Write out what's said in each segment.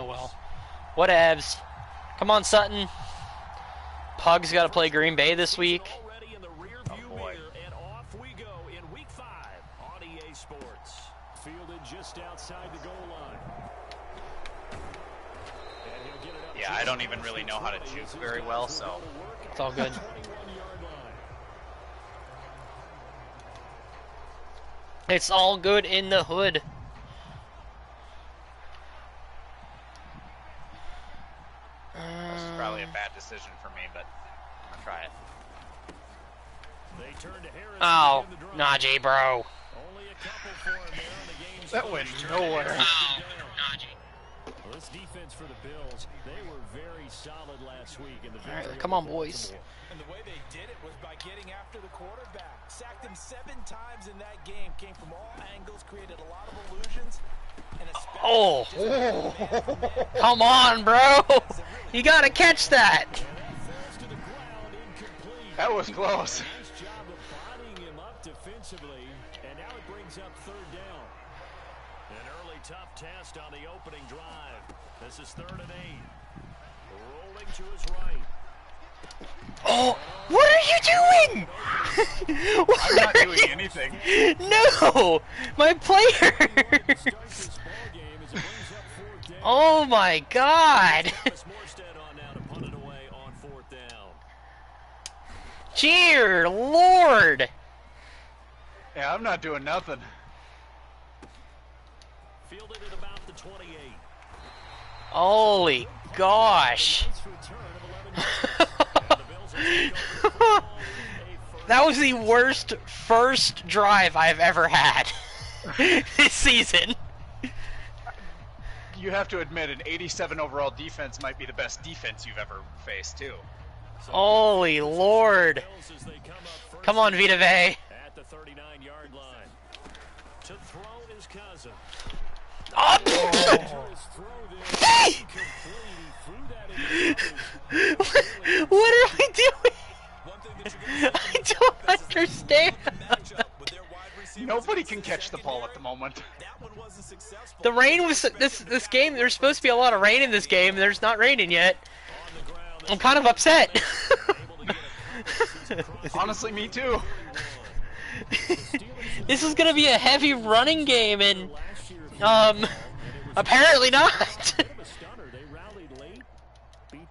well. Whatevs. Come on, Sutton. Pug's got to play Green Bay this week. Oh boy. And off we go in week 5 on EA Sports. Fielded just outside the goal line. Yeah, I don't even really know how to juke very well, so it's all good. It's all good in the hood. This is probably a bad decision for me, but I'm gonna try it. Oh, Najee, bro. That went nowhere. Oh, Najee. Well, this defense for the Bills, they were very solid last week. All right, come on, boys. And the way they did it was by getting after the quarterback. Sacked him 7 times in that game. Came from all angles, created a lot of illusions. Oh, come on, bro. You got to catch that. That was close. Nice job of bodying him up defensively, and now it brings up 3rd down. An early tough test on the opening drive. This is 3rd and 8. Rolling to his right. Oh, what are you doing? I'm not doing anything. No, my player. Oh my God. Dear Lord. Yeah, I'm not doing nothing. Fielded at about the 28. Holy gosh. That was the worst first drive I've ever had this season. You have to admit, an 87 overall defense might be the best defense you've ever faced, too. Holy Lord. Come on, Vita Vey. At the 39-yard line. To throw his cousin. Oh. What are we doing? I don't understand. Nobody can catch the ball at the moment. The rain was this game. There's supposed to be a lot of rain in this game. There's not raining yet. I'm kind of upset. Honestly, me too. This is gonna be a heavy running game, and apparently not.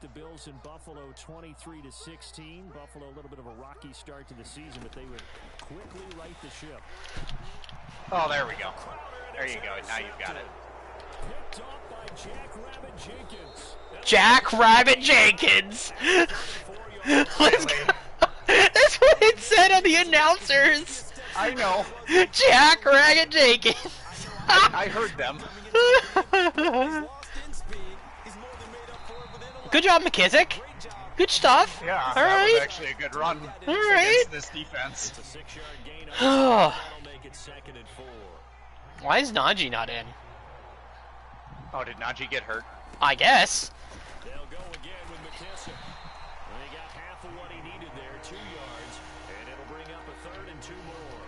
The Bills in Buffalo 23-16. Buffalo a little bit of a rocky start to the season, but they would quickly right the ship. Oh, there we go. There you go. Now you've got it. Picked off by Jack Rabbit Jenkins. Jack Rabbit Jenkins. Let's go. That's what it said on the announcers. I know. Jack Rabbit Jenkins. I heard them. Good job, McKissick. Good stuff. Yeah, all that right. was actually a good run against this defense. Why is Najee not in? Oh, did Najee get hurt? I guess. They'll go again with McKissick. They got half of what he needed there, 2 yards, and it'll bring up a 3rd and 2 more.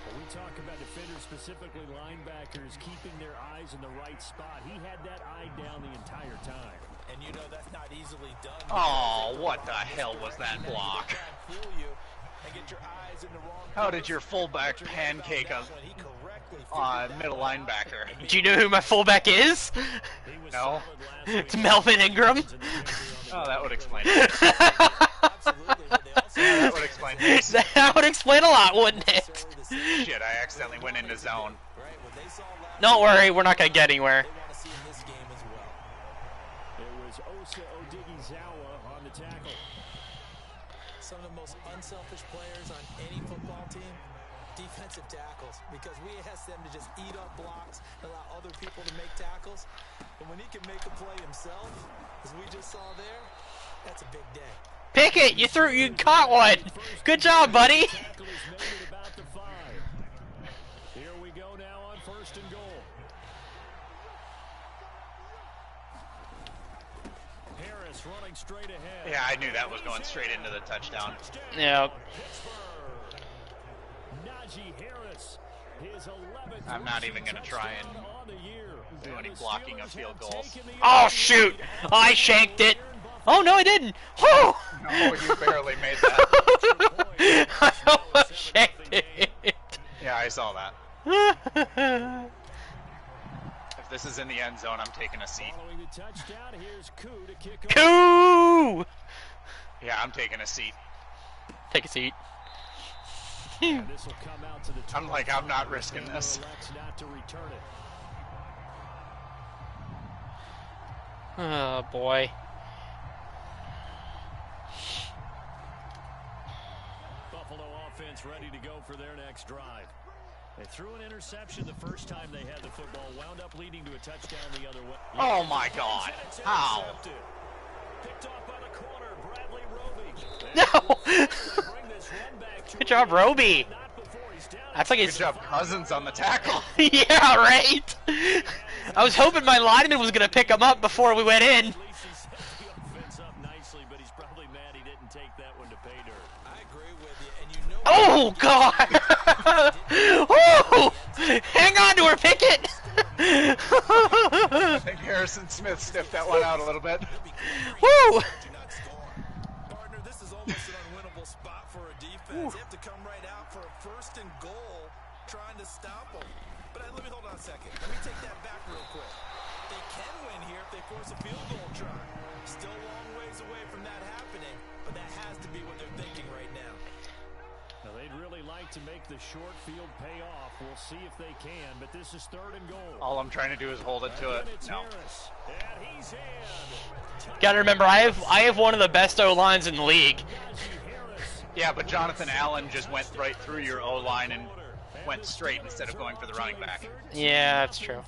When we talk about defenders, specifically linebackers, keeping their eyes in the right spot, he had that eye down the entire time. And you know that's not easily done. Oh, what the hell was that block? How did your fullback pancake a middle linebacker? Do you know who my fullback is? No. It's Melvin Ingram. Oh, that would explain it. Yeah, that would explain it. That would explain a lot, wouldn't it? Shit, I accidentally went into zone. Don't worry, we're not going to get anywhere. On the tackle. Some of the most unselfish players on any football team, defensive tackles, because we ask them to just eat up blocks and allow other people to make tackles. But when he can make a play himself, as we just saw there, that's a big day. Pickett, you caught one. Good job, buddy. Here we go now on 1st and goal. Running straight ahead. Yeah, I knew that was going straight into the touchdown. Yeah. Najee Harris, his 11th I'm not even going to try and on the year. Do any blocking of field goals. Oh shoot! I shanked it. Oh no, I didn't. Whew! No, you barely made that. I almost shanked it. Yeah, I saw that. If this is in the end zone, I'm taking a seat. Following the touchdown, here's Koo to kick off. Coo! Yeah, I'm taking a seat. Take a seat. And this will come out to the I'm like, I'm not risking this. elects not to return it. Oh boy. Buffalo offense ready to go for their next drive. They threw an interception the first time they had the football, wound up leading to a touchdown the other way. Oh my God! How? Picked off by the corner, Bradley Roby. No! Good job, Roby. That's like Good his. job, Cousins on the tackle. Yeah, right. I was hoping my lineman was gonna pick him up before we went in. Oh God! Oh! Hang on to her, Pickett. I think Harrison Smith stiffed that one out a little bit. Woo! Partner, this is almost an unwinnable spot for a defense. They have to come right out for a first and goal, trying to stop them. But let me hold on a second. Let me take that back real quick. They can win here if they force a field goal try. Still a long ways away from that happening, but that has to be what they're thinking right now. Now, they'd really like to make the short field pay off. We'll see if they can, but this is 3rd and goal. All I'm trying to do is hold it to it. No. And he's in. Gotta remember, I have one of the best O-lines in the league. Yeah, but Jonathan Allen just went right through your O-line and went straight instead of going for the running back. Yeah, that's true.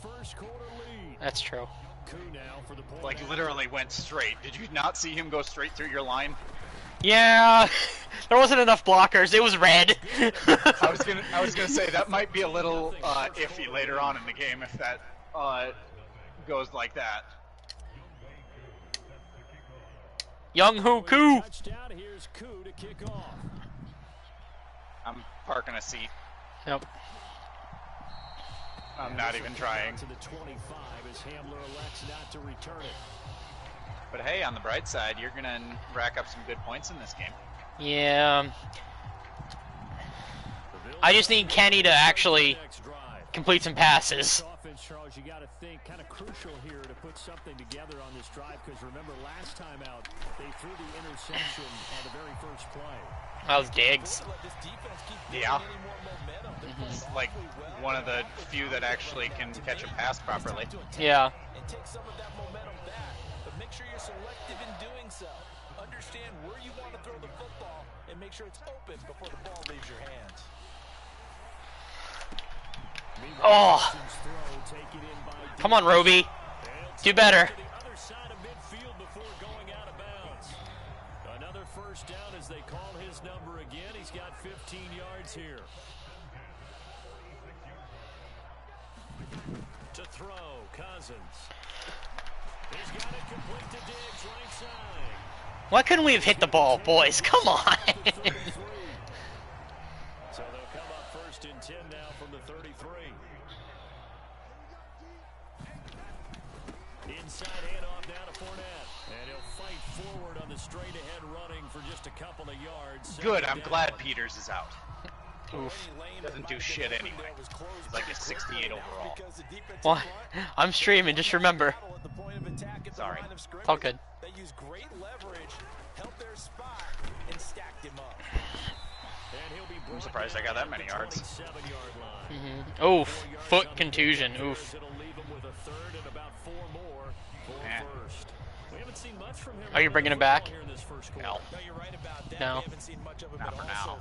That's true. Like, literally went straight. Did you not see him go straight through your line? Yeah, there wasn't enough blockers. It was red. I was gonna say that might be a little iffy later on in the game if that goes like that. Young Hoo Koo. Here's Koo to kick off. I'm parking a seat. Yep. I'm not even trying. To the 25 as Hamler elects not to return it. But hey, on the bright side, you're gonna rack up some good points in this game. Yeah. I just need Kenny to actually complete some passes. Offense, Charles, you got to think kind of crucial here to put something together on this drive because remember last time out they threw the interception on the very first play. That was Diggs. Yeah. It's like one of the few that actually can catch a pass properly. Yeah. And take some of that momentum back, but make sure you're selective in doing so. Understand where you want to throw the football and make sure it's open before the ball leaves your hands. Oh. Come on, Roby. Do better. Another first down as they call his number again. He's got 15 yards here. To throw, Cousins. He's got it complete to Diggs, right side. Why couldn't we have hit the ball, boys? Come on. So they'll come up 1st and 10 now from the 33. Inside handoff now to Fournette. And he'll fight forward on the straight ahead running for just a couple of yards. Good, I'm glad Peters is out. Oof. Doesn't do shit anyway. He's like a 68 overall. Well, I'm streaming, just remember. Sorry. It's all good. They use great leverage, held their spot, and stacked him up. I'm surprised I got that many yards. Oof. Foot contusion. Oof. Eh. Are you bringing it back? No. No. Not for now.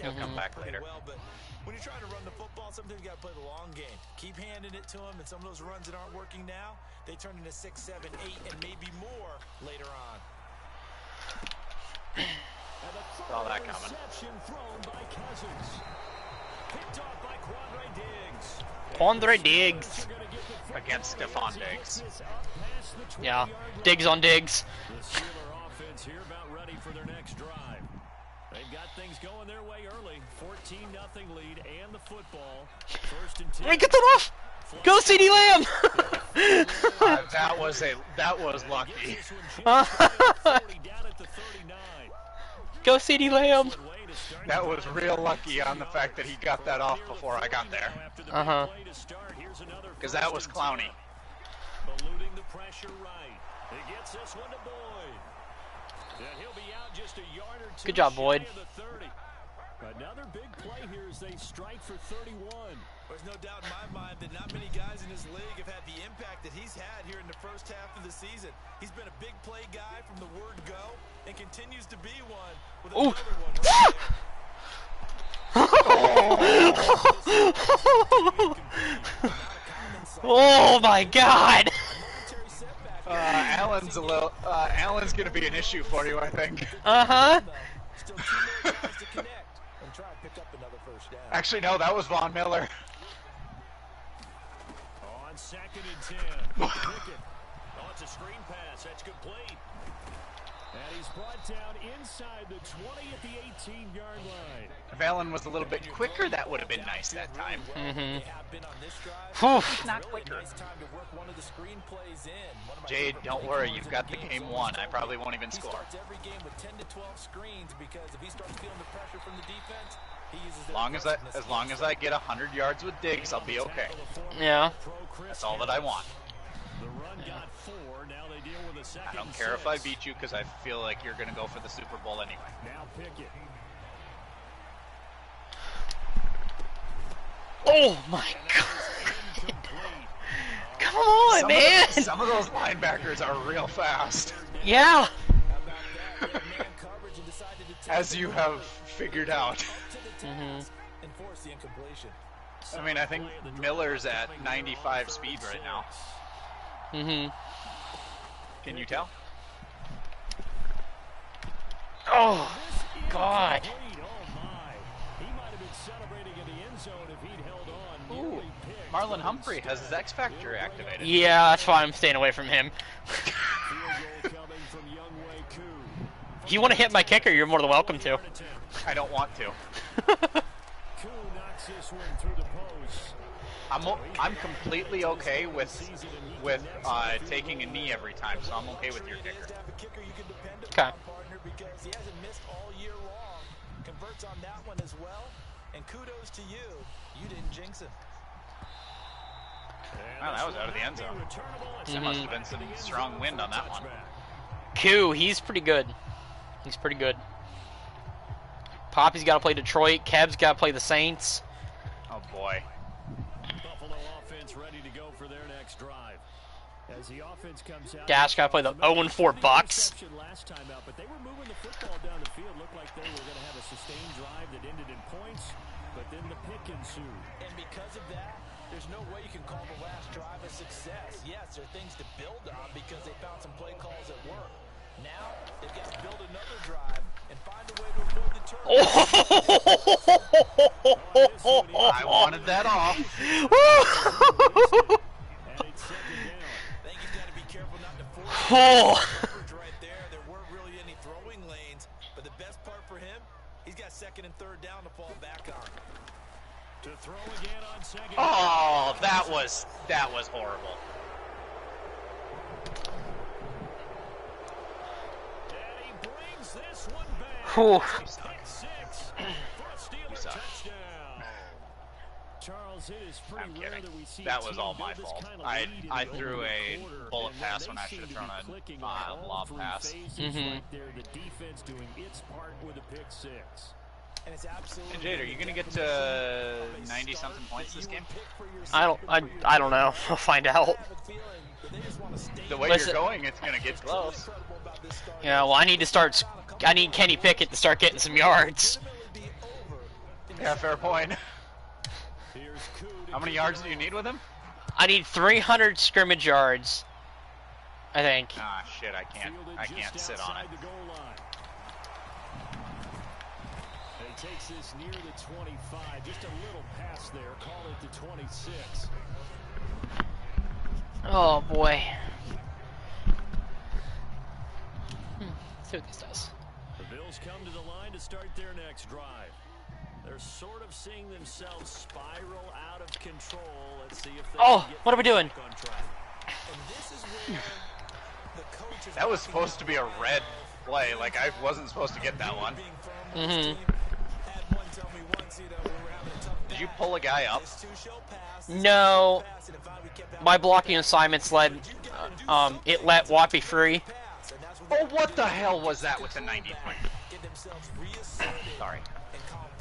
He'll come back later. But when you're trying to run the football, sometimes you got to play the long game. Keep handing it to him, and some of those runs that aren't working now, they turn into 6, 7, 8, and maybe more later on. Saw that coming. Quandre Diggs. Against Stephon Diggs. Yeah. Diggs on Diggs. The Steeler offense here about ready for their next drive. They've got things going their way early. 14-0 lead and the football. 1st and 10. Hey, get that off! Go CD Lamb! That was lucky. Go CD Lamb! That was real lucky on the fact that he got that off before I got there. Uh-huh. Because that was clowny. Eluding the pressure right. He gets this one to Boyd. And he'll be out just a yard or two. Good job, Boyd. Shy of the 30. Another big play here as they strike for 31. There's no doubt in my mind that not many guys in this league have had the impact that he's had here in the first half of the season. He's been a big play guy from the word go and continues to be one with another one right there. Oh my God! Allen's Allen's gonna be an issue for you, I think. Uh-huh. Still 2 more guys to connect and try and pick up another first down. Actually, no, that was Von Miller. On 2nd and 10. Pickett. Oh, it's a screen pass. That's complete. And he's brought down inside the 20 at the 18-yard line. If Allen was a little bit quicker, that would have been nice that time. Whew. Not quicker. Jade, don't worry, you've got the game won. I probably won't even score. As long as I get 100 yards with Diggs, I'll be okay. Yeah. That's all that I want. The run got 4. Now they deal with a second. I don't care if I beat you because I feel like you're going to go for the Super Bowl anyway. Now Pickett. Oh my God! Come on, man! Some of those linebackers are real fast. Yeah. As you have figured out. I mean, I think Miller's at 95 speed right now. Can you tell? Oh, God. Ooh, Marlon Humphrey has his X Factor activated. Yeah, that's why I'm staying away from him. If you want to hit my kicker, you're more than welcome to. I don't want to. I'm completely okay with taking a knee every time, so I'm okay with your kicker. Okay. Because he hasn't missed all year long. Converts on that one as well. And kudos to you. You didn't jinx him. Wow, that was out of the end zone. There must have been some strong wind on that one. Q, he's pretty good. He's pretty good. Poppy's got to play Detroit. Kev's got to play the Saints. Oh boy. Buffalo offense ready to go for their next drive. As the offense comes out, Dash got to play the 0-4 Bucks. Last time out, but they were moving the football down the field. Looked like they were going to have a sustained drive that ended in points, but then the pick ensued. And because of that, there's no way you can call the last drive a success. Yes, there are things to build on because they found some play calls that work. Now, they've got to build another drive and find a way to avoid the turnover. I wanted that off. Right there. There weren't really any throwing lanes, but the best part for him, he's got 2nd and 3rd down to fall back on. To throw again on 2nd. Oh, that was horrible. And he brings this one back. Whew. Pick 6 for a steal and suck. touchdown. Charles, it is pretty I'm rare kidding. that we see That a was team all build my this fault. kind of I lead in the threw opening a quarter, bullet and pass they when I seem should have to thrown be a clicking on all lob 3 pass. phases right there. The defense doing its part with a pick 6. And it's absolutely. And Jade, are you gonna get to 90-something points this game? I don't know. I'll find out. The way Listen. you're going, it's gonna get close. Yeah, well, I need Kenny Pickett to start getting some yards. Yeah, fair point. How many yards do you need with him? I need 300 scrimmage yards, I think. Ah, shit, I can't sit on it. He takes this near the 25, just a little past there, call it the 26. Oh boy. Let's see what this does. The Bills come to the line to start their next drive. They're sort of seeing themselves spiral out of control. Let's see if they Oh, can get what are we doing? back on track. And this is where the coach is That was supposed to be a red play. Like, I wasn't supposed to get that one. Did you pull a guy up? No. My blocking assignments led, it let Watt be free. Oh, what the hell was that with the 90 point? Sorry.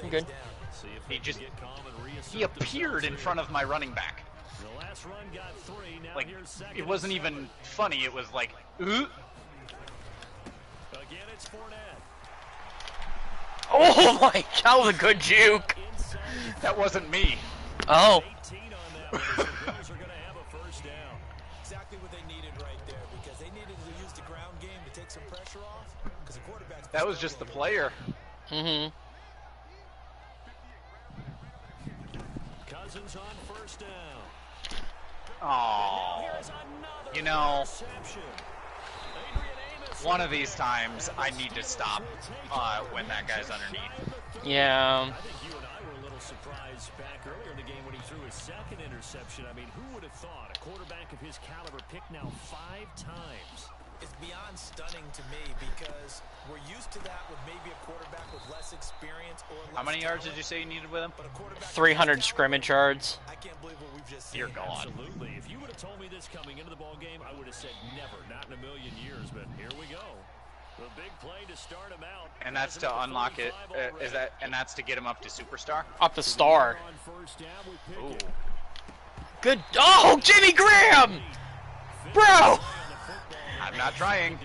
I'm good. See if He they just, can get calm and reassert he appeared in themselves front of my running back. here. The last run got 3. Now Like, here's second it wasn't and even funny. It was like, ooh. Again, it's Fournette. Oh my, that was a good juke. Inside That wasn't me. Oh. 18 on that one. So the Bills are going to have a first down. Exactly what they needed right there, because they needed to use the ground game to take some pressure off. Because the quarterback's That was just the player. Cousins on first down. Oh, Here's another you know, interception. Adrian Amos one of these times I need to stop when that guy's underneath. Yeah. I think you and I were a little surprised back earlier in the game when he threw his second interception. I mean, who would have thought a quarterback of his caliber picked now 5 times? It's beyond stunning to me, because we're used to that with maybe a quarterback with less experience or less How many yards did talent, you say you needed with him? but a quarterback 300 scrimmage yards. I can't believe what we've just seen. Dear God. Absolutely. If you would have told me this coming into the ball game, I would have said never, not in a million years. But here we go. The big play to start him out. And that's to unlock it. And that's to get him up to superstar. Up the star. On first down with Ooh. Pickett. Good. Oh, Jimmy Graham! Bro! I'm not trying.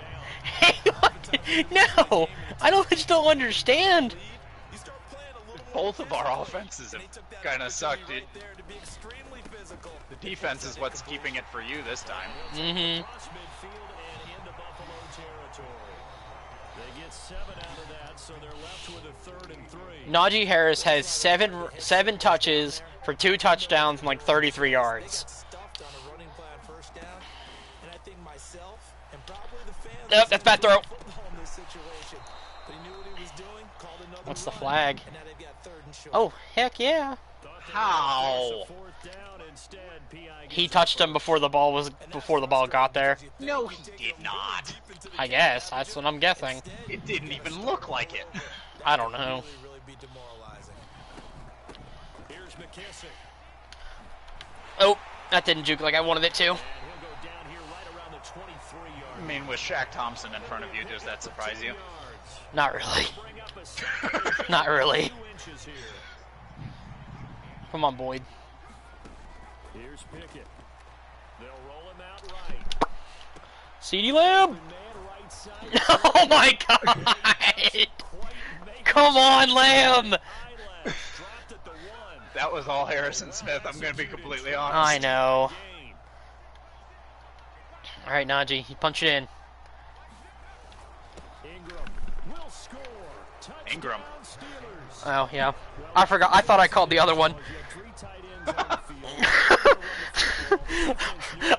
Hey, what? No! I just don't understand. You start playing a little Both of our offenses have kind of sucked. right there to be extremely physical. The defense is what's keeping it for you this time. Across midfield and into Buffalo territory. They get 7 out of that, so they're left with a 3rd and 3. Najee Harris has seven touches for 2 touchdowns and like 33 They yards. got stuffed on a running play on first down, and I think myself and probably the fans. Yep, that's bad throw. Football in this situation, but he knew what he was doing. Called another What's the run, flag? And now they've got 3rd and short. Oh, heck yeah. How? He touched him before the ball got there. No, he did not. I guess. That's what I'm guessing. It didn't even look like it. I don't know. Really be demoralizing. Here's McKissick. Oh, that didn't juke like I wanted it to. And he'll go down here right around the 23-yard I mean, with Shaq Thompson in front of you, does that surprise you? Not really. Bring up a second Not really. 2 inches here. Come on, Boyd. Here's Pickett. They'll roll him out right. CeeDee Lamb. Man right side. Oh my God! Come on, Lamb. Eyelash dropped at the 1. That was all Harrison Smith. I'm going to be completely honest. I know. Gain. All right, Najee, you punch it in. Ingram will score. Touchdown, Ingram. Steelers. Oh yeah, I forgot. I thought I called the other one. You had 3 tight ends on the field.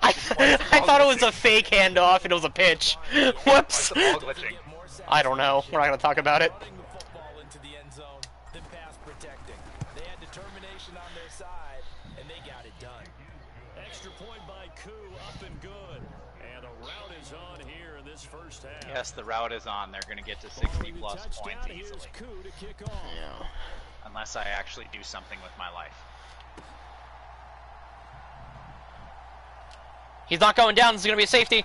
I thought it was a fake handoff and it was a pitch. Whoops. The ball glitching. I don't know. We're not gonna talk about it. Running the football into the end zone, then pass protecting. They had determination on their side, and they got it done. Extra point by Koo, up and good. And the route is on here in this first half. Yes, the route is on. They're going to get to 60 Following the plus touchdown, points here's easily. Koo to kick off. Yeah. Unless I actually do something with my life. He's not going down. This is gonna be a safety.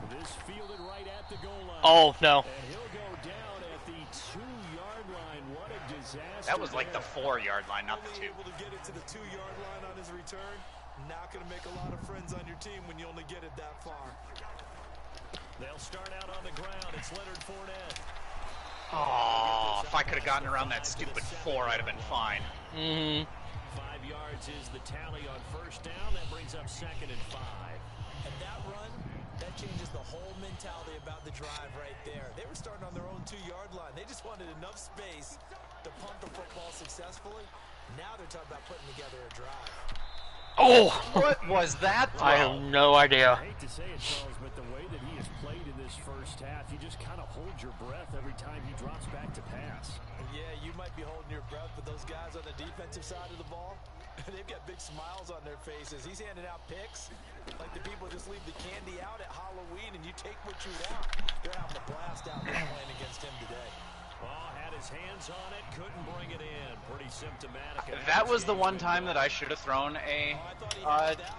This fielded right at the goal line. Oh no. And he'll go down at the 2-yard line. What a disaster. That was like the 4-yard line, not the 2. Able to get it to the 2-yard line on his return. Not going to make a lot of friends on your team when you only get it that far. They'll start out on the ground. It's Leonard Fournette. Oh, if I could have gotten around that stupid 4, I'd have been fine. 5 yards is the tally on first down. That brings up 2nd and 5. And that run, that changes the whole mentality about the drive right there. They were starting on their own 2-yard line. They just wanted enough space to pump the football successfully. Now they're talking about putting together a drive. Oh. What was that throw? I have no idea. I hate to say it, Charles, but the way that he has played in this this first half. You just kind of hold your breath every time he drops back to pass. Yeah, you might be holding your breath, but those guys on the defensive side of the ball, they've got big smiles on their faces. He's handing out picks like the people just leave the candy out at Halloween and you take what you want. They're having a blast out there playing against him today. Oh, had his hands on it, couldn't bring it in. Pretty symptomatic. That was the one time that I should have thrown a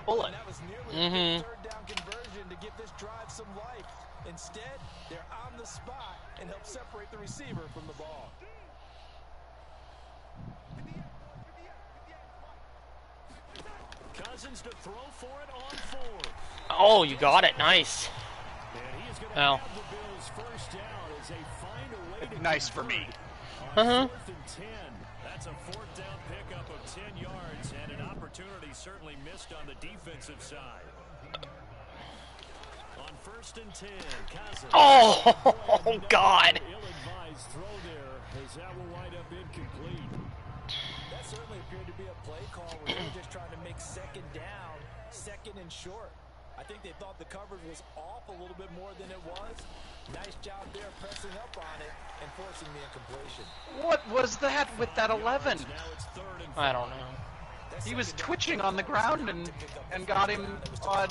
bullet. That was nearly a third down conversion to give this drive some life. Instead, they're on the spot and help separate the receiver from the ball. Cousins to throw for it on fourth. Oh, you got it. Nice. And he is going to Oh. have the Bills first down as they find a way to Nice for me. Uh-huh. 4th and 10. That's a fourth down pickup of 10 yards and an opportunity certainly missed on the defensive side. On 1st and 10, Cousins. Oh, God. Ill-advised throw there as that will wind up incomplete. That certainly appeared to be a play call where they were just trying to make second down, second and short. I think they thought the coverage was off a little bit more than it was. Nice job there pressing up on it and forcing the incompletion. What was that with that 11? Now it's 3rd and 4. I don't know. He was twitching on the ground and got him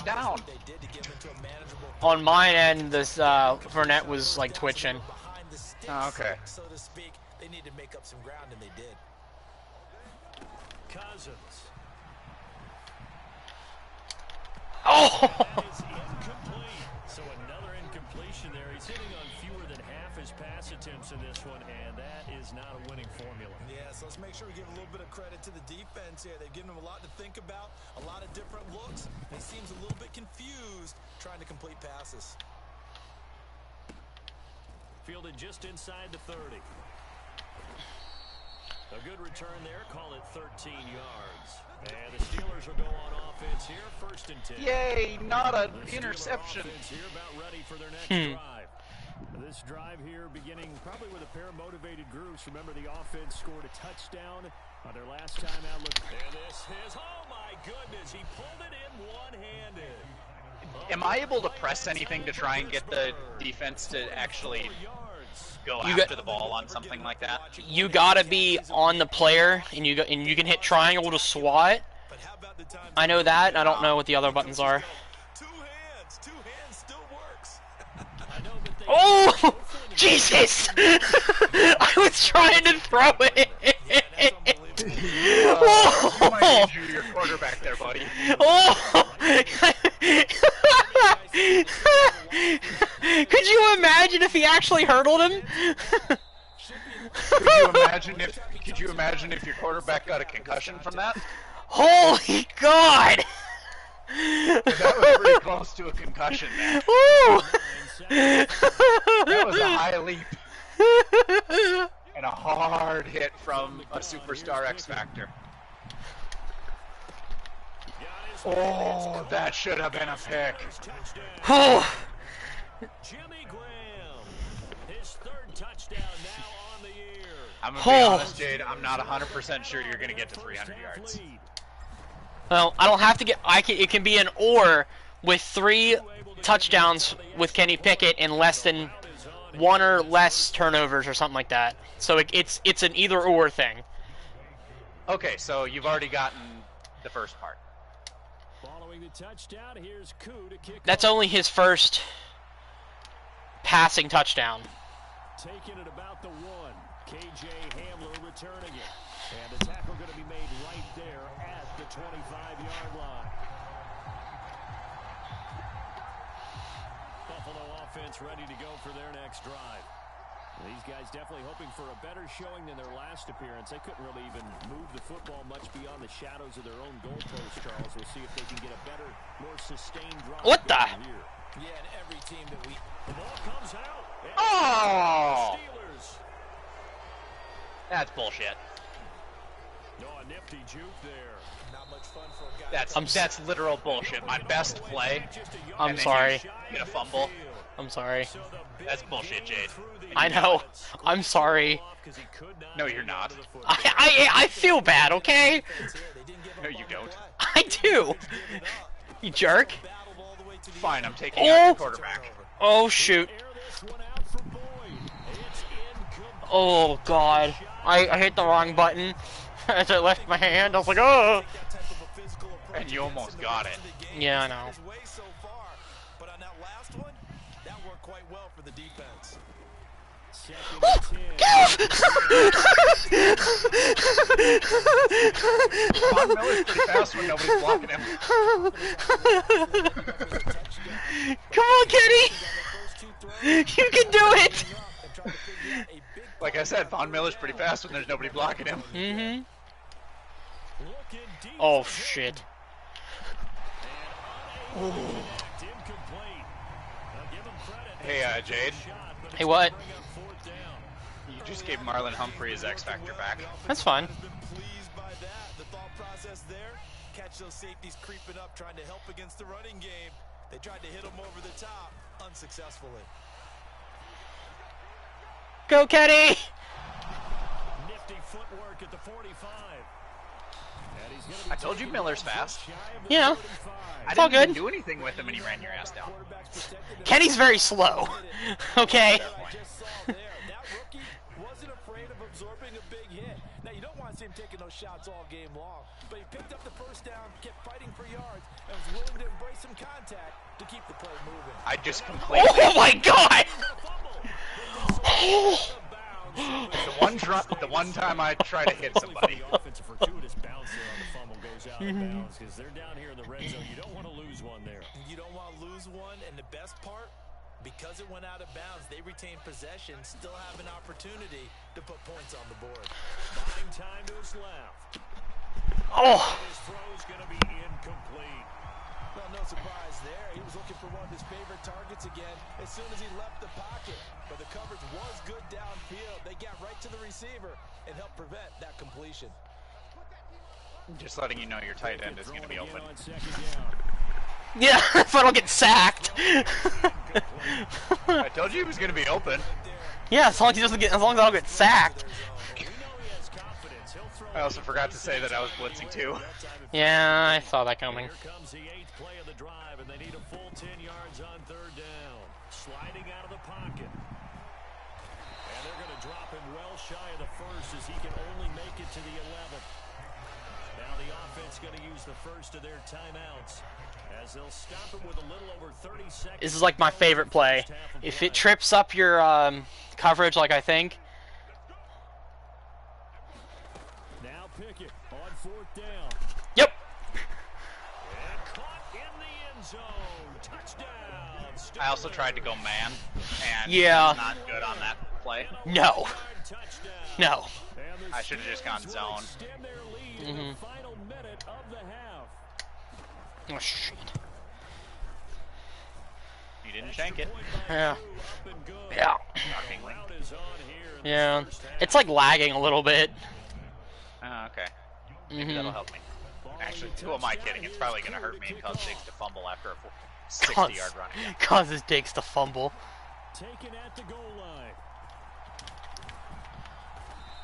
down. They did to give him to a manageable On mine end, this Fournette was like twitching. behind the sticks, Oh, okay. so to speak. They need to make up some ground, and they did. Cousins. Oh! That is incomplete. So another incompletion there. He's hitting on fewer than half his pass attempts in this one, and that is not a winning formula. Yeah, so let's make sure we give a little bit of credit to the defense here. They've given him a lot to think about, a lot of different looks. And he seems a little bit confused trying to complete passes. Fielded just inside the 30. A good return there, call it 13 yards. And the Steelers will go on offense here, 1st and 10. Yay, not an The Steeler interception. offense here about ready for their next drive. This drive here beginning probably with a pair of motivated groups. Remember, the offense scored a touchdown on their last time out. Look, and this is, oh my goodness, he pulled it in one-handed. Am I able to press anything to try and get the defense to actually go You after got- the ball on something like that? You gotta be on the player, and you can hit triangle to SWAT. But how about the time? I know that. I don't know what the other buttons are. Two hands still works. Oh, Jesus! I was trying to throw it. You might Oh! injure your quarterback there, buddy. Oh! Could you imagine if he actually hurdled him? Could you imagine if your quarterback got a concussion from that? Holy God! That was pretty close to a concussion, man. Woo! That was a high leap and a hard hit from a superstar X Factor. Oh, that should have been a pick. Oh! Jimmy Graham, his 3rd touchdown now on the year. I'm gonna be honest, Jade. I'm not 100% sure you're gonna get to 300 yards. Well, I don't have to get. It can be an or with 3 touchdowns with Kenny Pickett and less than 1 or less turnovers or something like that. So it's an either or thing. Okay, so you've already gotten the first part. Following the touchdown, here's Koo to kick That's off. only his first passing touchdown. Taking it about the 1. KJ Hamler returning it. And the tackle going to be made right there at the 25-yard line. Buffalo offense ready to go for their next drive. These guys definitely hoping for a better showing than their last appearance. They couldn't really even move the football much beyond the shadows of their own goalposts, Charles. We'll see if they can get a better, more sustained drive. What the? going here. Yeah, and every team that we... The ball comes out. And Oh! Steelers. That's bullshit. No, a nifty juke there. Not much fun for a guy. That's literal bullshit. My best play. I'm and then sorry. You get a fumble. I'm sorry. That's bullshit, Jade. I know. I'm sorry. No, you're not. I feel bad, okay? No, you don't. I do. You jerk. Fine, I'm taking out your quarterback. Oh, shoot. Oh, God. I hit the wrong button as I left my hand. I was like, oh. And you almost got it. Yeah, I know. But on that last one, that worked quite well for the defense. Von Miller's pretty fast when nobody's blocking him. Come on, Kenny! You can do it! Like I said, Von Miller's pretty fast when there's nobody blocking him. Mm-hmm. Oh, shit. Hey, Jade. Hey, what? You just gave Marlon Humphrey his X Factor back. That's fine. The thought process there, catch those safeties creeping up, trying to help against the running game. They tried to hit him over the top, unsuccessfully. Go, Kenny! Nifty footwork at the 45. I told you Miller's fast. Yeah. I It's all didn't even good. do anything with him and he ran your ass down. Kenny's very slow. Okay. That rookie wasn't afraid of absorbing a big hit. Now, you don't want to see him taking those shots all game long, but he picked up the first down, kept fighting for yards, and was willing to embrace some contact to keep the play moving. I just completely... Oh my God! The one time I try to hit somebody. Offensive fortuitous bounce there on the fumble goes out of bounds because they're down here in the red zone. You don't want to lose one there. You don't want to lose one, and the best part, because it went out of bounds, they retain possession, still have an opportunity to put points on the board. Buying time to his left. Oh. His throw's going to be incomplete. Well, no surprise there. He was looking for one of his favorite targets again as soon as he left the pocket. But the coverage was good downfield. They got right to the receiver and helped prevent that completion. Just letting you know your tight end is going to be open. On second down. Yeah, if I don't get sacked. I told you he was going to be open. Yeah, as long as he doesn't get, as long as I don't get sacked. We know he has confidence. He'll throw. I also forgot to say that I was blitzing too. Yeah, I saw that coming. Here comes the 8th play of the drive, and they need a full 10 yards on third down. Sliding out of the pocket. And they're going to drop him well shy of the first as he can only make it to the 11th. Now the offense going to use the first of their timeouts as they'll stop him with a little over 30 seconds. This is like my favorite play. If it trips up your coverage like I think. Now Pickett on 4th down. Yep. And caught in the end zone. Touchdown. I also tried to go man, and Yeah. not good on that play. No. Touchdown. No. And the I should have just gone Saints will zone. extend their lead in the final minute of the half. Oh shit. You didn't shank it. Yeah. Up and good. Yeah. Shockingly. Route is on here in the Yeah. first half. It's like lagging a little bit. Oh, okay. Maybe that'll help me. Actually, who am I kidding? It's probably going to hurt me and cause Diggs to fumble after a 60-yard run. Yeah. Causes Diggs to fumble. Taken at the goal line.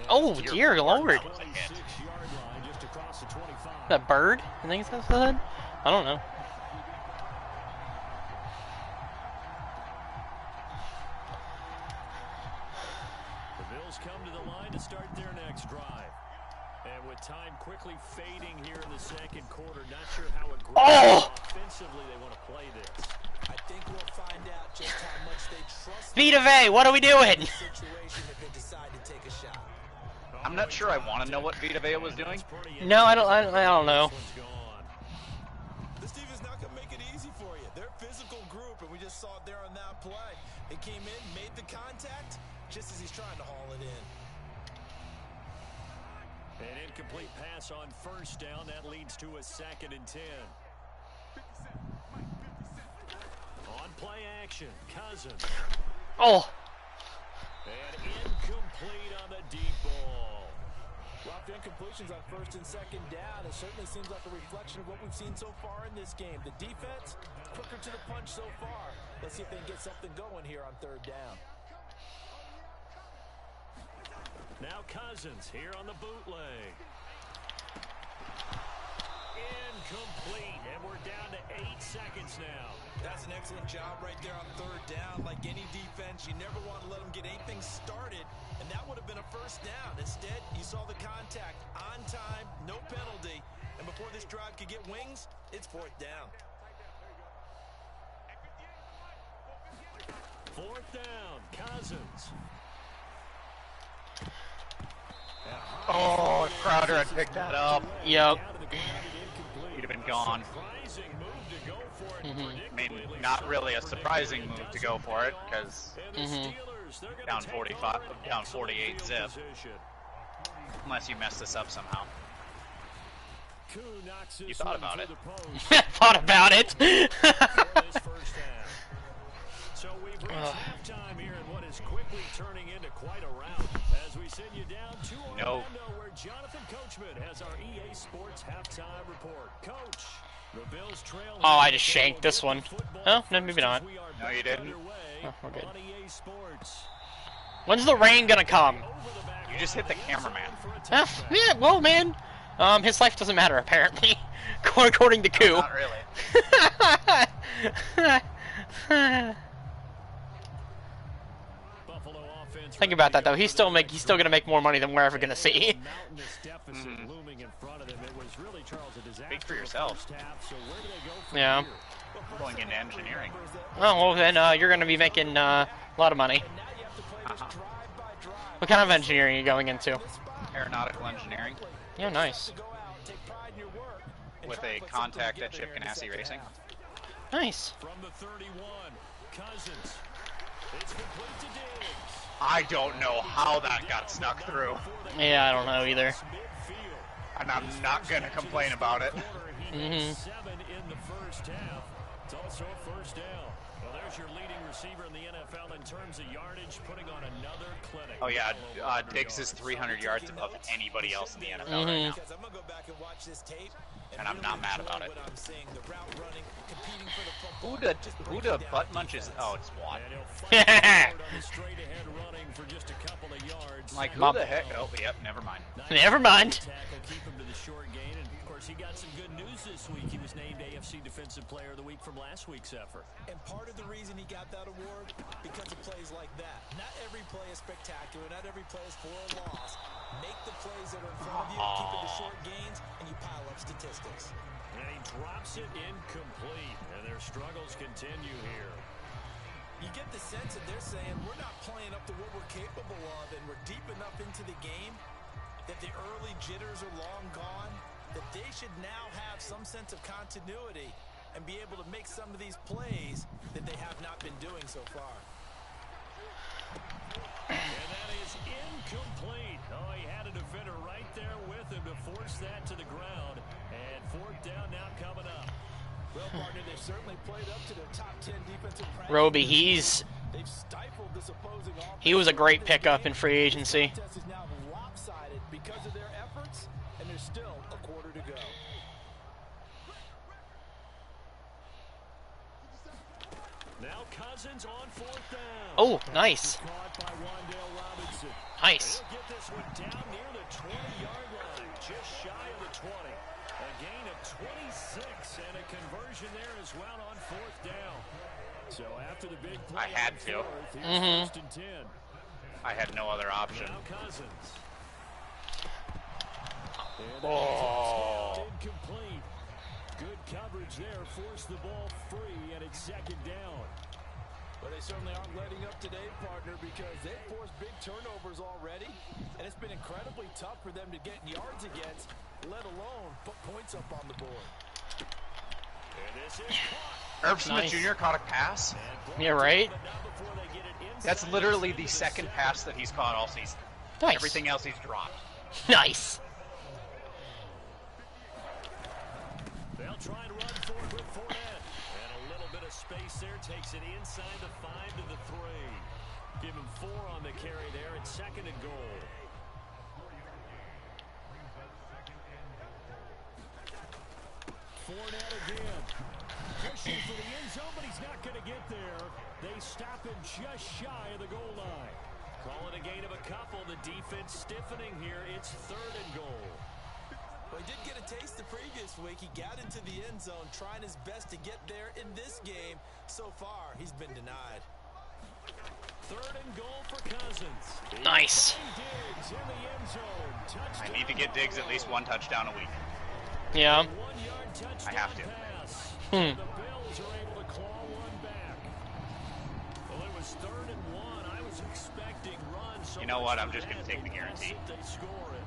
Oh dear lord. That was a hit. 26-yard line just across the 25. That bird? I think it's that. I don't know. The Bills come to the line to start their next drive. And with time quickly fading here in the second quarter, not sure how aggressive offensively they want to play this. I think we'll find out just how much they trust Vita Vey, what are we doing? the situation if they decide to take a shot. I'm not sure I want to know what Vita Vea was doing. No, I don't know. This one's gone. The Steelers not going to make it easy for you. They're a physical group, and we just saw it there on that play. They came in, made the contact, just as he's trying to haul it in. An incomplete pass on first down. That leads to a 2nd and 10. On play action, Cousins. Oh. And incomplete on the deep ball. Well, after incompletions on 1st and 2nd down, it certainly seems like a reflection of what we've seen so far in this game. The defense, quicker to the punch so far. Let's see if they can get something going here on 3rd down. Now Cousins here on the bootleg. Incomplete, and we're down to 8 seconds now. That's an excellent job right there on 3rd down. You never want to let them get anything started, and that would have been a first down. Instead, you saw the contact on time, no penalty, and before this drive could get wings, it's fourth down. Fourth down, Cousins. Oh, if Crowder had picked that up, Yep. he'd have been gone. I mean, not really a surprising move to go for it, because down 45, down 48 zip. Unless you mess this up somehow. You thought about it. Thought about it. So we've reached halftime here in what is quickly turning into quite a rout as we send you down to Orlando, where Jonathan Coachman has our EA Sports halftime report. Coach, the Bills trail. Oh, I just shanked this one. Oh, no, maybe not. No, you didn't. Oh, we're good. When's the rain gonna come? You just hit the cameraman. Yeah, well, man. His life doesn't matter, apparently. According to Koo. No, not really. Think about that, though. He's still gonna make more money than we're ever gonna see. Speak for yourself. Yeah. Going into engineering. Oh, well, then you're gonna be making a lot of money. What kind of engineering are you going into? Aeronautical engineering. Yeah, nice. With a contact at Chip Ganassi Racing. Nice. I don't know how that got snuck through. Yeah, I don't know either. And I'm not gonna complain about it. It's also a first down. Well, there's your leading receiver in the NFL in terms of yardage, putting on another clinic. Oh yeah, Diggs is 300 yards above anybody else in the NFL right now. And I'm not mad about it. Who the butt munches? Oh, it's Watt. Like, who the heck? Oh, yep, never mind. Never mind. He got some good news this week. He was named AFC Defensive Player of the Week from last week's effort. And part of the reason he got that award, because of plays like that. Not every play is spectacular. Not every play is for a loss. Make the plays that are in front of you, keep it to short gains, and you pile up statistics. And he drops it incomplete, and their struggles continue here. You get the sense that they're saying, we're not playing up to what we're capable of, and we're deep enough into the game that the early jitters are long gone, that they should now have some sense of continuity and be able to make some of these plays that they have not been doing so far. And that is incomplete. Oh, he had a defender right there with him to force that to the ground. And fourth down now coming up. Well, partner, they've certainly played up to their top 10 defensive rankings. Roby, They've stifled this opposing offense. he was a great pickup in free agency. The contest is now lopsided because of their efforts, and there's still a quarter to go. Now Cousins on fourth down. Oh, nice. Nice. They'll get this one down near the 20-yard line, just shy of the 20. A gain of 26 and a conversion there as well on fourth down. So after the big play, I had to. First and 10. I had no other option. Now Cousins. Oh. Incomplete. Good coverage there, forced the ball free, and it's second down. Well, they certainly aren't letting up today, partner, because they've forced big turnovers already, and it's been incredibly tough for them to get yards against, let alone put points up on the board. And this is caught. Irv Smith Jr. caught a pass. Yeah, right? That's literally the second pass that he's caught all season. Nice. Everything else he's dropped. Nice. They'll try and run forward with Fournette. And a little bit of space there takes it inside the 5 to the 3. Give him 4 on the carry there at second and goal. Fournette again. Pushing for the end zone, but he's not going to get there. They stop him just shy of the goal line. Calling a gain of a couple. The defense stiffening here. It's third and goal. Well, he did get a taste the previous week. He got into the end zone, trying his best to get there in this game. So far, he's been denied. Third and goal for Cousins. Nice. Diggs in the end zone. I need to get Diggs at least 1 touchdown a week. Yeah. 1-yard touchdown I have to. pass. Hmm. The Bills are able to claw one back. Well, it was 3rd and 1. I was expecting runs. So You know what? much I'm for just going that. to take the guarantee. They score it.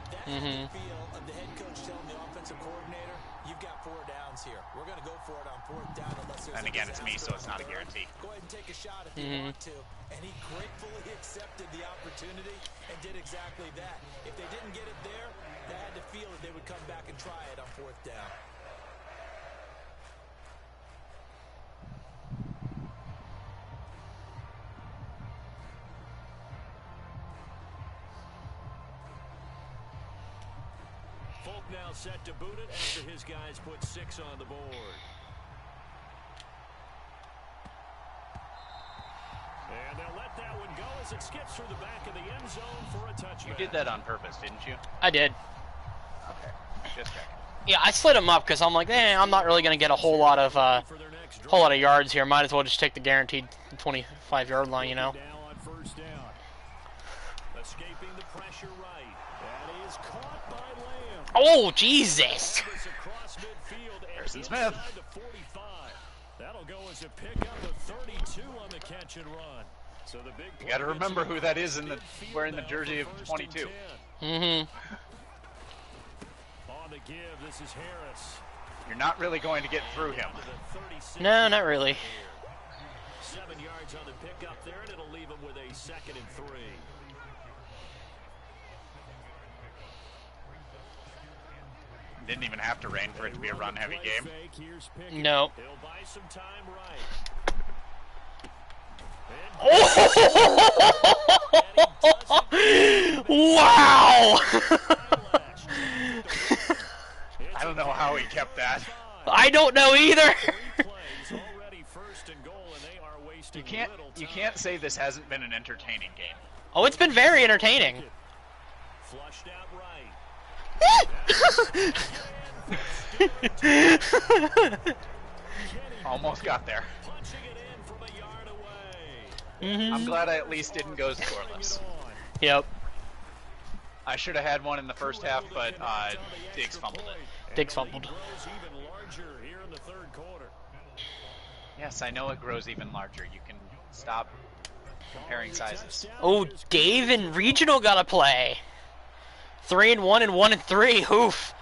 That's the feel of the head coach telling the offensive coordinator, you've got 4 downs here. We're going to go for it on 4th down unless there's And again, it's me, so disaster it's on not a 3rd. guarantee. Go ahead and take a shot if you want to. And he gratefully accepted the opportunity and did exactly that. If they didn't get it there, they had to feel that they would come back and try it on 4th down. Folk now set to boot it after his guys put 6 on the board. And they'll let that one go as it skips through the back of the end zone for a touchback. You did that on purpose, didn't you? I did. Okay. Just checking. Yeah, I slid him up because I'm like, I'm not really gonna get a whole lot of yards here. Might as well just take the guaranteed 25-yard line, you know. Now on 1st down. Escaping the pressure right. That is caught by Lamb. Oh, Jesus! Across midfield and Harrison Smith. inside the 45. That'll go as a pickup of 32 on the catch and run. So the big You got to remember who that is wearing the jersey of 22. Mm-hmm. On the give, this is Harris. You're not really going to get through him. No, not really. 7 yards on the pickup there, and it'll leave him with a 2nd and 3. Didn't even have to rain for it to be a run-heavy game. No. He'll buy some time right. Wow! I don't know how he kept that. I don't know either. You can't say this hasn't been an entertaining game. Oh, it's been very entertaining. Flushed out right. Almost got there. Punching it in from a yard away. I'm glad I at least didn't go scoreless. Yep. I should have had one in the first half, but Diggs fumbled it. Diggs fumbled. Grows even larger here in the 3rd quarter. Yes, I know it grows even larger. You can stop comparing sizes. Oh, Dave and Regional got to play. 3-1 and 1-3. Oof.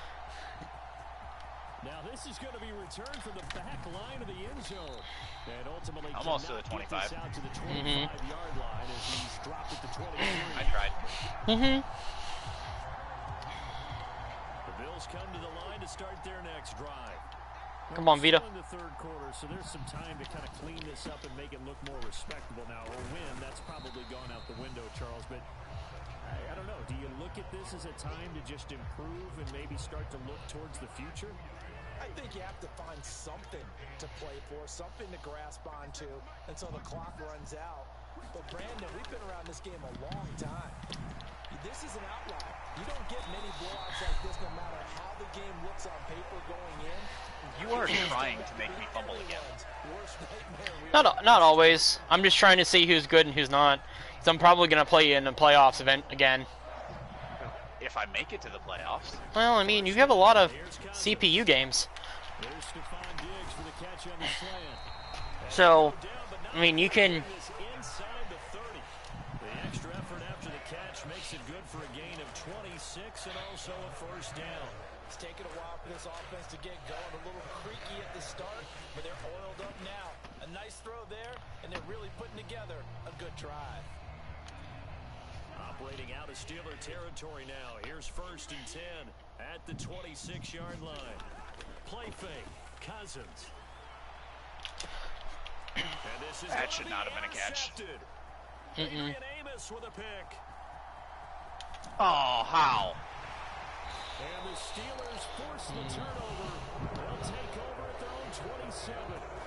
Now this is going to be returned from the back line of the end zone. And ultimately Almost to the 25. Out to the 25-yard line as he's dropped at the 23. I tried. The Bills come to the line to start their next drive. Come on, Vito. In the 3rd quarter, so there's some time to kind of clean this up and make it look more respectable. Now, a win, that's probably gone out the window, Charles, but I don't know. Do you look at this as a time to just improve and maybe start to look towards the future? I think you have to find something to play for, something to grasp onto until the clock runs out. But Brandon, we've been around this game a long time. This is an outlier. You don't get many blowouts like this no matter how the game looks on paper going in. You are trying to make me fumble again. Not always. I'm just trying to see who's good and who's not. Because I'm probably going to play you in the playoffs event again. If I make it to the playoffs. Well, I mean, you have a lot of CPU games. So, I mean, you can... Makes it good for a gain of 26 and also a 1st down. It's taken a while for this offense to get going. A little creaky at the start, but they're oiled up now. A nice throw there, and they're really putting together a good drive. Operating out of Steeler territory now. Here's 1st and 10 at the 26-yard line. Play fake. Cousins. And this is that should not have been a catch. Adrian Amos with a pick. Oh, how? And the Steelers force the turnover. They'll take over at their own 27.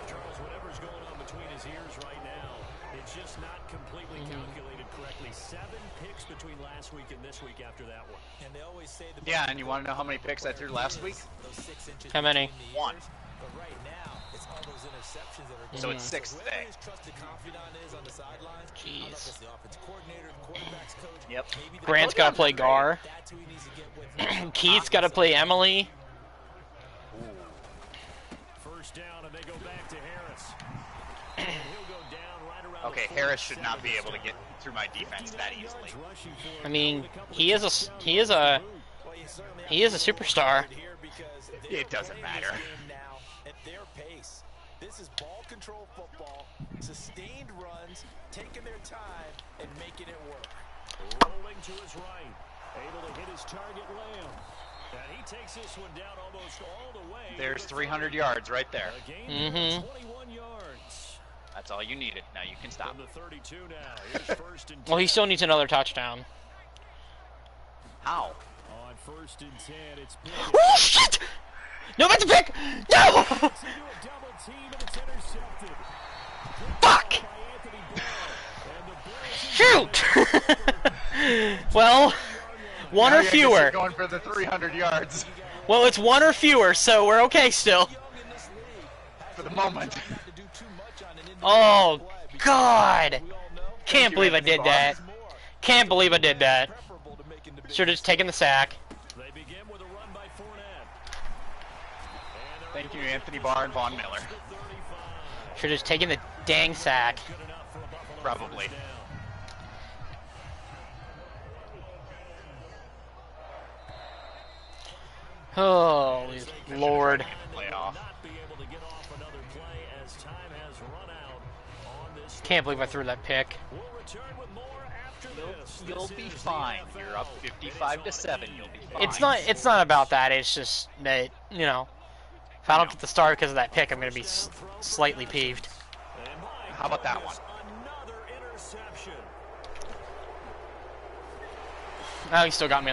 Charles, whatever's going on between his ears right now, it's just not completely calculated correctly. 7 picks between last week and this week after that one. And they always say yeah, and you want to know how many picks I threw last week? How many? 1. But right now, it's all those interceptions that are So it's 6 so today. his trusted confidant is on the sidelines. I don't know if Jeez. it's the offensive coordinator, the quarterback's coach. Yep. Maybe the Grant's got to play Gar. That's who he needs to get with. Keith's got to play Emily. First down, and they go back to Harris. And he'll go down right around Okay, the Harris should not be able to get through my defense that easily. I mean, he is a superstar. It doesn't matter. At their pace. This is ball control football, sustained runs, taking their time and making it work. Rolling to his right, able to hit his target Lamb. And he takes this one down almost all the way. There's 300 yards right there. A gain of 21 yards. That's all you needed. Now you can stop. From the 32 now. Here's first and 10. Well, he still needs another touchdown. How? On first and 10, it's Oh shit! No, that's a pick! No! Fuck! Shoot! Well, one Now or you're fewer. going for the 300 yards Well, it's one or fewer, so we're okay still. for the moment. Oh, God! Can't believe I did that. Can't believe I did that. Should have just taken the sack. They begin with a run by Fournette. Thank you, Anthony Barr and Von Miller. Should have just taken the dang sack. Probably. Holy Lord. Playoff. Can't believe I threw that pick. You'll be fine. You're up 55-7. You'll be fine. It's not about that. It's just that, you know, if I don't get the start because of that pick, I'm going to be slightly peeved. How about that one? Oh, he still got me.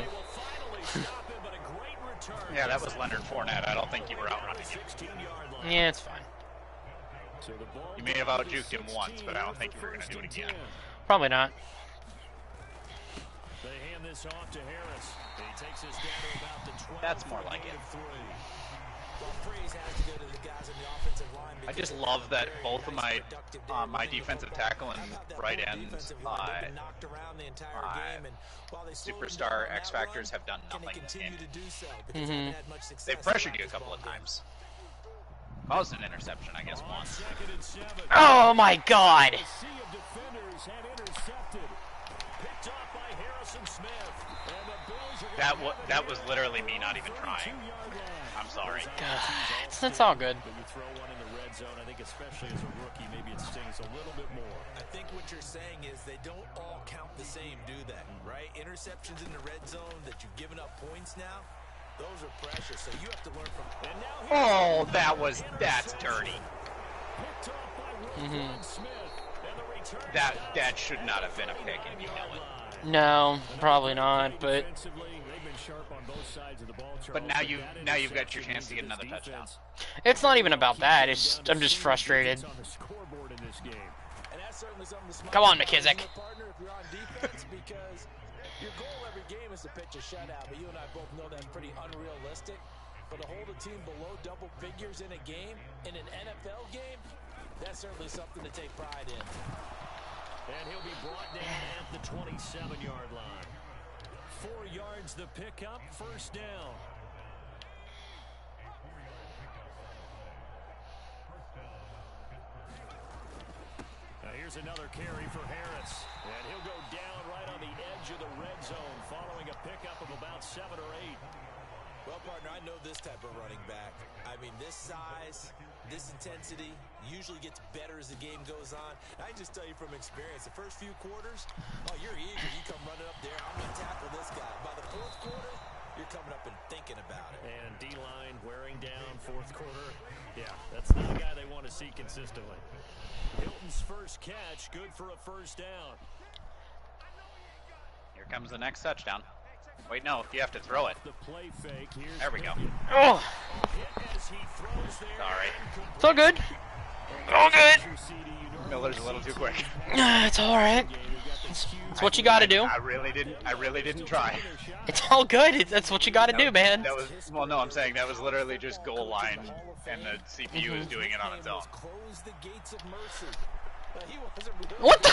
Yeah, that was Leonard Fournette. I don't think you were outrunning him. Yeah, it's fine. You may have out-juked him once, but I don't think you were going to do it again. Probably not. They hand this off to Harris. He takes this down to about the 12. That's more like it. Well, praise has to go to the guys on the offensive line. I just love that both of my defensive tackle and right end superstar X Factors have done nothing this game. They've pressured you a couple of times. Caused an interception, I guess, once. Oh my God! That was literally me not even trying. I'm sorry. That's all good. But you throw one in the red zone, I think especially as a rookie, maybe it stings a little bit more. I think what you're saying is they don't all count the same, do they? Right? Interceptions in the red zone that you've given up points now, those are pressure, so you have to learn from. And now That's dirty. That should not have been a pick, and you know it. No, probably not, but now you've got your chance to get another touchdown. it's not even about that. I'm just frustrated. Come on, McKissick. Your goal every game is to pitch a shutout, but you and I both know that's pretty unrealistic. But to hold a team below double figures in a game, in an NFL game, that's certainly something to take pride in. And he'll be brought down at the 27-yard line. 4 yards the pickup, first down. Now here's another carry for Harris. And he'll go down right on the edge of the red zone following a pickup of about 7 or 8. Well, partner, I know this type of running back. I mean, this size, this intensity usually gets better as the game goes on. And I can just tell you from experience, the first few quarters, oh, you're eager. You come running up there, I'm going to tackle this guy. By the fourth quarter, you're coming up and thinking about it. And D-line wearing down fourth quarter. Yeah, that's not a guy they want to see consistently. Hilton's first catch, good for a first down. Here comes the next touchdown. Wait, no, you have to throw it. The play fake. There we go. Oh, Sorry. it's all good. All good. Miller's a little too quick. It's all right. It's what you got to do. I really didn't try. It's all good. That's what you got to do, man. That was, well, no, I'm saying that was literally just goal line, and the CPU is doing it on its own. What the?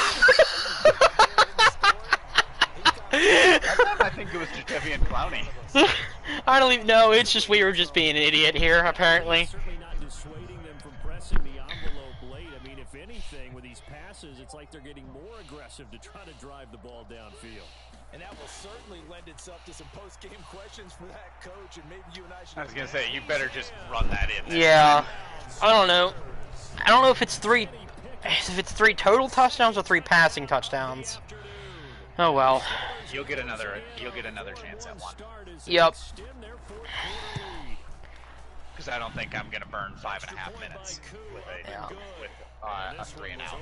I think it was just Debbie and Clowney. I don't even know. It's just we were just being an idiot here, apparently. Certainly not dissuading them from pressing the envelope late. I mean, if anything, with these passes, it's like they're getting more aggressive to try to drive the ball downfield. And that will certainly lend itself to some post-game questions for that coach, and maybe you and I should... I was gonna say, you better just run that in there. Yeah. I don't know. I don't know if it's three total touchdowns or 3 passing touchdowns. Oh well. You'll get another chance at one. Yep. Because I don't think I'm gonna burn 5.5 minutes with a 3 and out.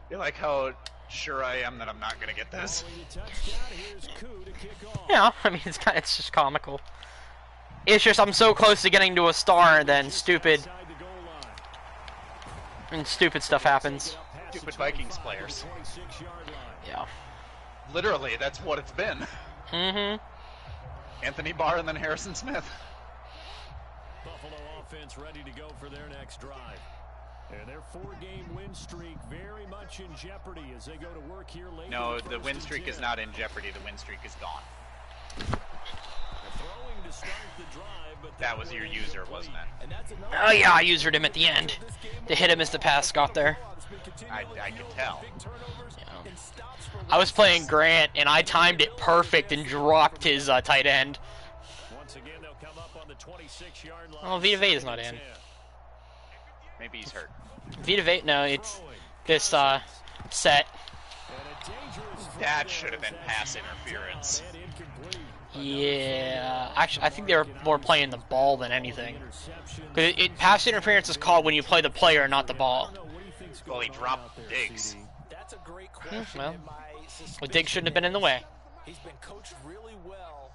You like how sure I am that I'm not gonna get this? Yeah, I mean it's just comical. It's just I'm so close to getting to a star and then stupid stuff happens. Stupid Vikings players. Yeah. Literally, that's what it's been. Mm-hmm. Anthony Barr and then Harrison Smith. Buffalo offense ready to go for their next drive. And their 4-game win streak very much in jeopardy as they go to work here late. No, the win streak is not in jeopardy. The win streak is gone. That was your user, wasn't it? Oh yeah, I usered him at the end to hit him as the pass got there. I could tell. Yeah. I was playing Grant and I timed it perfect and dropped his tight end. Oh, Vita Veda's not in. Maybe he's hurt. Vita Veda, no, it's this set. That should have been pass interference. Yeah, actually, I think they were more playing the ball than anything. Because pass interference is called when you play the player, not the ball. Well, he dropped Diggs. Well, Diggs shouldn't have been in the way. He's been coached really well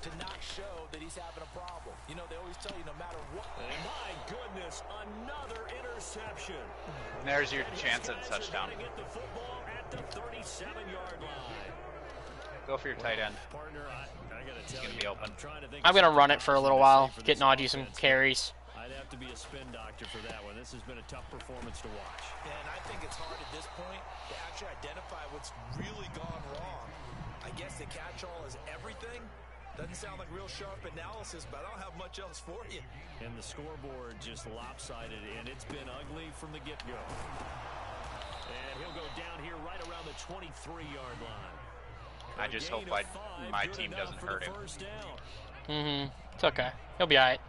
to not show that he's having a problem. You know, they always tell you no matter what. My goodness, another interception. There's your chance at touchdown. Get the football at the 37-yard line. Go for your tight end. Partner, He's going to be open. I'm going to run it for a little while, get Najee some carries. I'd have to be a spin doctor for that one. This has been a tough performance to watch. And I think it's hard at this point to actually identify what's really gone wrong. I guess the catch-all is everything. Doesn't sound like real sharp analysis, but I don't have much else for you. And the scoreboard just lopsided, and it's been ugly from the get-go. And he'll go down here right around the 23-yard line. I just hope my team doesn't hurt him. Mm-hmm. It's okay. He'll be alright.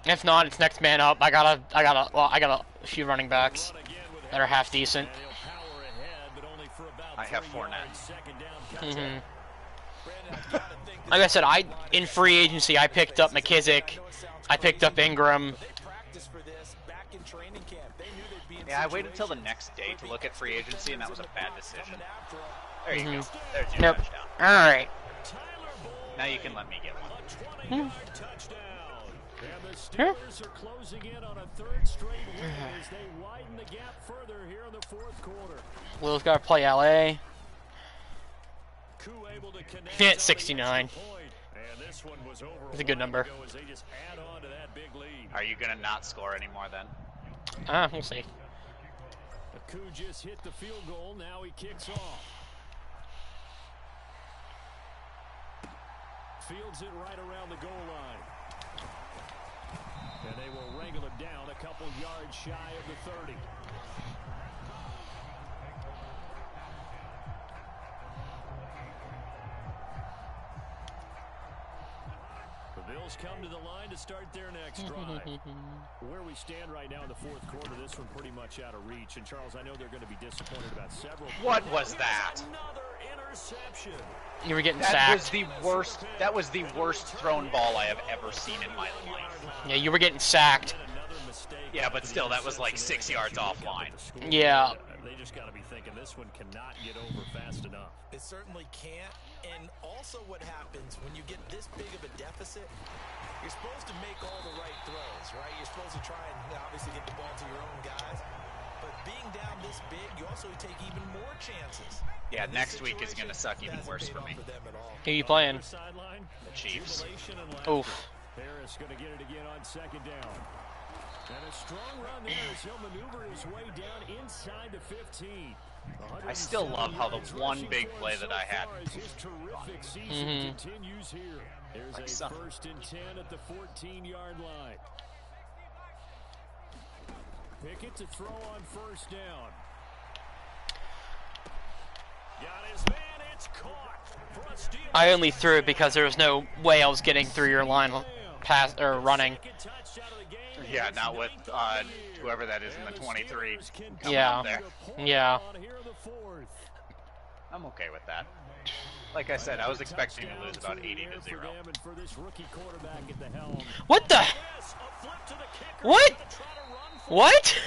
If not, it's next man up. I got a few running backs that are half decent. I have 4 now. Mm-hmm. Like I said, in free agency I picked up McKissick, I picked up Ingram. Yeah, I waited till the next day to look at free agency, and that was a bad decision. There you go. There's your touchdown. All right. Now you can let me get one. And the Steelers are closing in on a 3rd straight win as they widen the gap further here in the 4th quarter. Will's got to play LA. Koo able to connect Hit 69. And this one was over It's a good number. as they just add on to that big lead. Are you going to not score anymore then? We'll see. Koo just hit the field goal. Now he kicks off. Fields it right around the goal line. And they will wrangle him down a couple yards shy of the 30. The Bills come to the line to start their next drive. Where we stand right now in the 4th quarter, this one pretty much out of reach. And Charles, I know they're going to be disappointed about several. What was that? Another interception. You were getting That sacked. was the worst thrown ball I have ever seen in my life. Yeah, you were getting sacked. Yeah, but still, that was like 6 yards offline. Yeah. They just got to be thinking this one cannot get over fast enough. It certainly can't. And also what happens when you get this big of a deficit, you're supposed to make all the right throws, right? You're supposed to try and obviously get the ball to your own guys. being down this big, you also take even more chances. Yeah, next week is going to suck even worse for me. Who you playing? The Chiefs. Oof. Harris going to get it again on second down. And a strong run there as he'll maneuver his way down inside the 15. I still love how the one big play that I had. Continues here. There's a 1st and 10 at the 14-yard line. Pickett to throw on 1st down. Got his man, it's caught for a steal. I only threw it because there was no way I was getting through your line pass or running. Yeah, not with whoever that is in the 23 coming Yeah. up there. Yeah. I'm okay with that. Like I said, I was expecting to lose about 80-0. What the? What? What?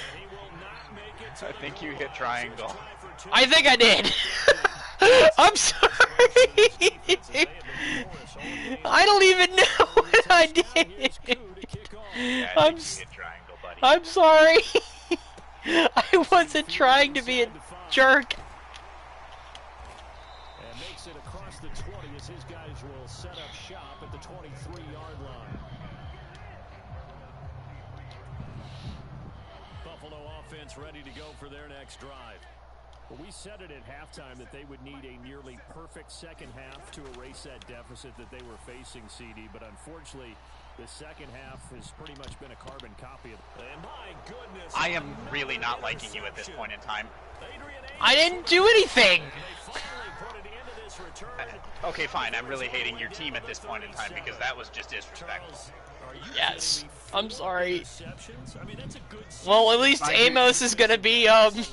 I think you hit triangle. I think I did. I'm sorry. I don't even know what I did. Yeah, I I'm think you hit triangle, buddy. I'm sorry. I wasn't trying to be a jerk. And makes it across the 20 as his guys will set up shop at the 23-yard line. Buffalo offense ready to go for their next drive. Well, we said it at halftime that they would need a nearly perfect second half to erase that deficit that they were facing, CD, but unfortunately the second half has pretty much been a carbon copy of it. And my goodness, I am really not liking you at this point in time. I didn't do anything. Okay, fine. I'm really hating your team at this point in time because that was just disrespectful. Yes. I'm sorry. Well, at least Amos is gonna be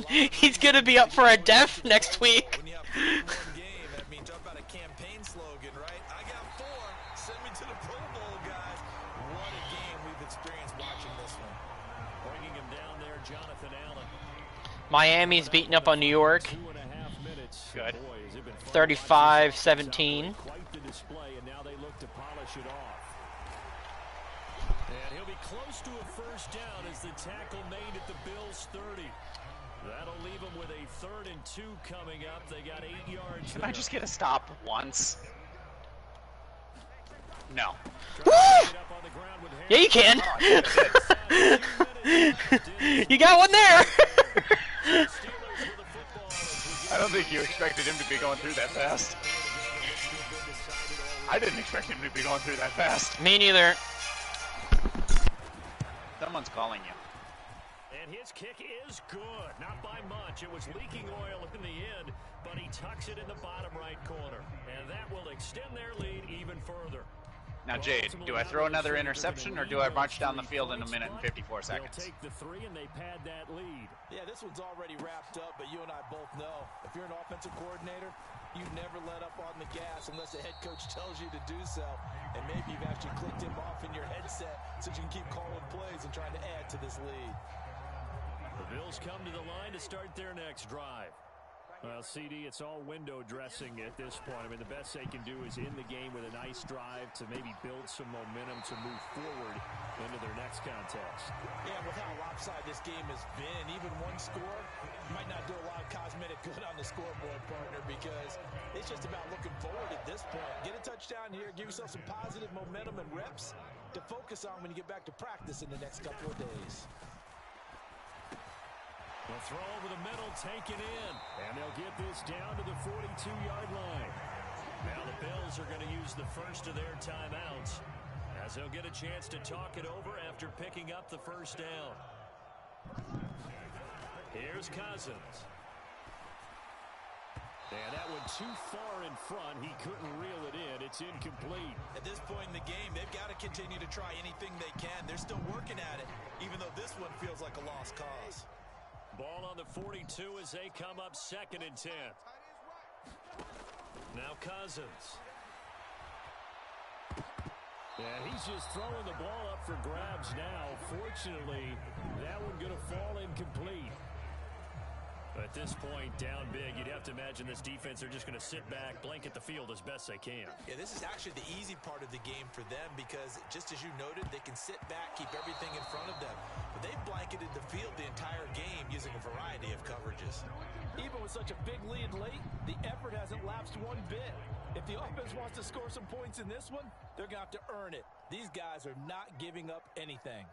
he's gonna be up for a def next week. When you have 4 in one game, that means talk about a campaign slogan, right? I got 4. Send me to the Pro Bowl, guys. What a game we've experienced watching this one. Bringing him down there, Jonathan Allen. Miami's beating up on New York. 2.5 minutes. Good. 35-17. Quite the display, and now they look to polish it off. And he'll be close to a 1st down as the tackle made at the Bills' 30. That'll leave them with a 3rd and 2 coming up. They got 8 yards. Can I just get a stop once? No. Yeah, you can. You got one there. I don't think you expected him to be going through that fast. I didn't expect him to be going through that fast. Me neither. Someone's calling you. And his kick is good. Not by much. It was leaking oil in the end, but he tucks it in the bottom right corner. And that will extend their lead even further. Now, Jade, do I throw another interception or do I march down the field in 1 minute and 54 seconds? They'll take the 3 and they pad that lead. Yeah, this one's already wrapped up, but you and I both know if you're an offensive coordinator, you never let up on the gas unless the head coach tells you to do so. And maybe you've actually clicked him off in your headset so you can keep calling plays and trying to add to this lead. The Bills come to the line to start their next drive. Well, CD, it's all window dressing at this point. I mean, the best they can do is end the game with a nice drive to maybe build some momentum to move forward into their next contest. Yeah, with how lopsided this game has been, even one score might not do a lot of cosmetic good on the scoreboard, partner, because it's just about looking forward at this point. Get a touchdown here, give yourself some positive momentum and reps to focus on when you get back to practice in the next couple of days. They'll throw over the middle, take it in, and they'll get this down to the 42-yard line. Now the Bills are going to use the first of their timeouts as they'll get a chance to talk it over after picking up the 1st down. Here's Cousins. And that one too far in front. He couldn't reel it in. It's incomplete. At this point in the game, they've got to continue to try anything they can. They're still working at it, even though this one feels like a lost cause. Ball on the 42 as they come up 2nd and 10. Now Cousins. And he's just throwing the ball up for grabs now. Fortunately, that one going to fall incomplete. At this point, down big, you'd have to imagine this defense, they're just going to sit back, blanket the field as best they can. Yeah, this is actually the easy part of the game for them because, just as you noted, they can sit back, keep everything in front of them. But they've blanketed the field the entire game using a variety of coverages. Even with such a big lead late, the effort hasn't lapsed one bit. If the offense wants to score some points in this one, they're going to have to earn it. These guys are not giving up anything.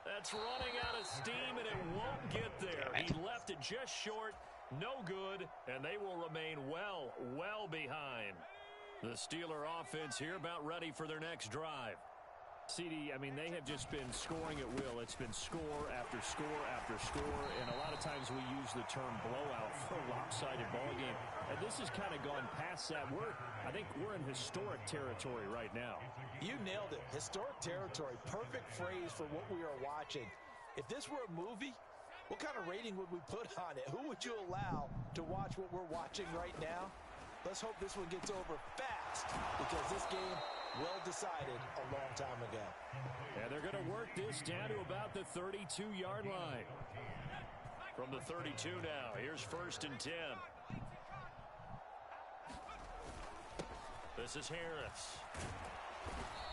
That's running out of steam, and it won't get there. He left it just short, no good, and they will remain well behind. The Steeler offense here about ready for their next drive. CD, I mean, they have just been scoring at will. It's been score after score after score, and a lot of times we use the term blowout for a lopsided ball game. And this has kind of gone past that. I think we're in historic territory right now. You nailed it. Historic territory. Perfect phrase for what we are watching. If this were a movie, what kind of rating would we put on it? Who would you allow to watch what we're watching right now? Let's hope this one gets over fast, because this game well decided a long time ago. And they're going to work this down to about the 32-yard line. From the 32 now, here's 1st and 10. This is Harris.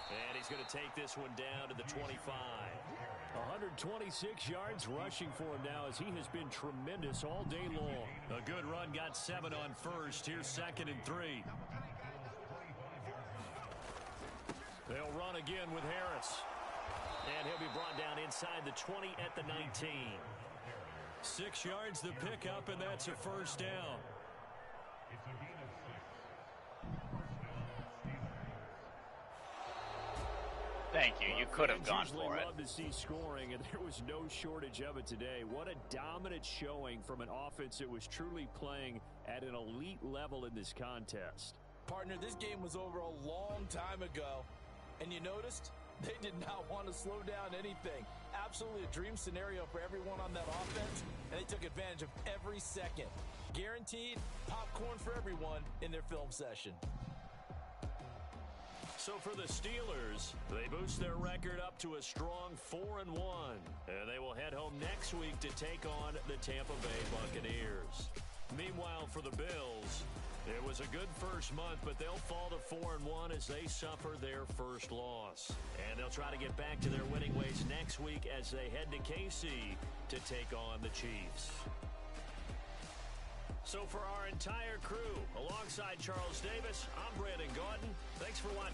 And he's going to take this one down to the 25. 126 yards rushing for him now, as he has been tremendous all day long. A good run, got 7 on first. Here's 2nd and 3. They'll run again with Harris. And he'll be brought down inside the 20 at the 19. 6 yards the pickup, and that's a 1st down. Thank you. You could have gone for it. Love to see scoring, and there was no shortage of it today. What a dominant showing from an offense that was truly playing at an elite level in this contest. Partner, this game was over a long time ago, and you noticed they did not want to slow down anything. Absolutely a dream scenario for everyone on that offense, and they took advantage of every second. Guaranteed popcorn for everyone in their film session. So for the Steelers, they boost their record up to a strong 4-1. And they will head home next week to take on the Tampa Bay Buccaneers. Meanwhile, for the Bills, it was a good first month, but they'll fall to 4-1 as they suffer their first loss. And they'll try to get back to their winning ways next week as they head to KC to take on the Chiefs. So for our entire crew, alongside Charles Davis, I'm Brandon Gauton. Thanks for watching.